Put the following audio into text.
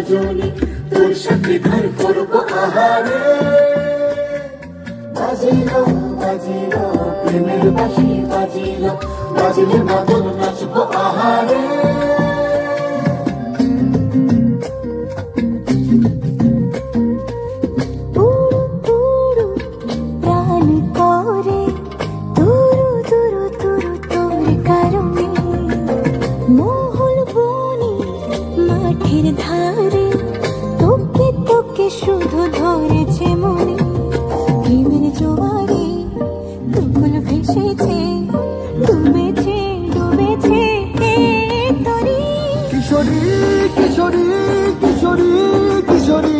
রজনী, তোর সাথে ঘর করবো আহারে। বাজিলো বাজিলো প্রেমের বাঁশি বাজিলো, বাজিলে মাদল নাচবো আহারে। ধারে তোকে তোকে শুধু ধরেছে মনে, প্রেমের জোয়ারে তুমুল ভেসেছে, ডুবেছে ডুবেছে তরি। কিশোরী কিশোরী কিশোরী কিশোরী